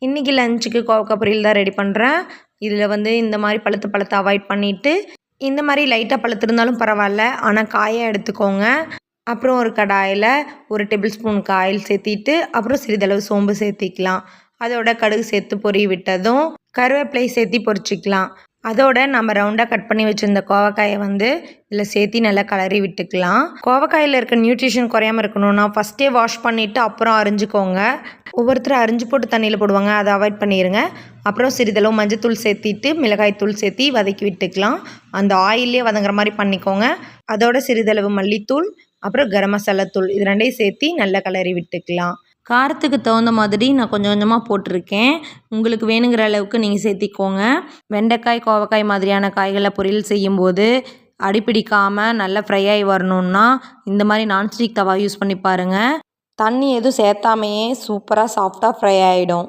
இன்றைக்கி லஞ்சுக்கு கோவக்காய் பொரியல் தான் ரெடி பண்ணுறேன். இதில் வந்து இந்த மாதிரி பழத்தை அவாய்ட் பண்ணிவிட்டு இந்த மாதிரி லைட்டாக பழுத்து இருந்தாலும் பரவாயில்ல, ஆனால் காயாக எடுத்துக்கோங்க. அப்புறம் ஒரு கடாயில் 1 டேபிள் ஸ்பூனுக்கு ஆயில் சேர்த்திட்டு அப்புறம் சிறிதளவு சோம்பு சேர்த்திக்கலாம். அதோட கடுகு சேர்த்து பொரிய விட்டதும் கருவேப்பிலை சேர்த்தி பொரிச்சிக்கலாம். அதோட நம்ம ரவுண்டாக கட் பண்ணி வச்சுருந்த கோவக்காயை வந்து இதில் சேர்த்தி நல்லா கலரி விட்டுக்கலாம். கோவக்காயில் இருக்க நியூட்ரிஷன் குறையாமல் இருக்கணும்னா ஃபஸ்ட்டே வாஷ் பண்ணிவிட்டு அப்புறம் அரிஞ்சுக்கோங்க. ஒவ்வொருத்தரும் அரிஞ்சு போட்டு தண்ணியில் போடுவாங்க, அதை அவாய்ட் பண்ணிடுங்க. அப்புறம் சிறிதளவு மஞ்சத்தூள் சேர்த்திட்டு மிளகாய் தூள் சேர்த்தி வதக்கி விட்டுக்கலாம். அந்த ஆயிலே வதங்குற மாதிரி பண்ணிக்கோங்க. அதோட சிறிதளவு மல்லித்தூள் அப்புறம் கரம் மசாலா தூள் இது ரெண்டையும் சேர்த்தி நல்லா கலரி விட்டுக்கலாம். காரத்துக்கு தகுந்த மாதிரி நான் கொஞ்சம் கொஞ்சமாக போட்டிருக்கேன். உங்களுக்கு வேணுங்கிற அளவுக்கு நீங்கள் சேர்த்திக்கோங்க. வெண்டைக்காய் கோவக்காய் மாதிரியான காய்களை பொரியல் செய்யும்போது அடிப்பிடிக்காமல் நல்லா ஃப்ரை ஆகி வரணுன்னா இந்த மாதிரி நான்ஸ்டிக் தவா யூஸ் பண்ணி பாருங்கள். தண்ணி எதுவும் சேர்த்தாமையே சூப்பராக சாஃப்டாக ஃப்ரை ஆகிடும்.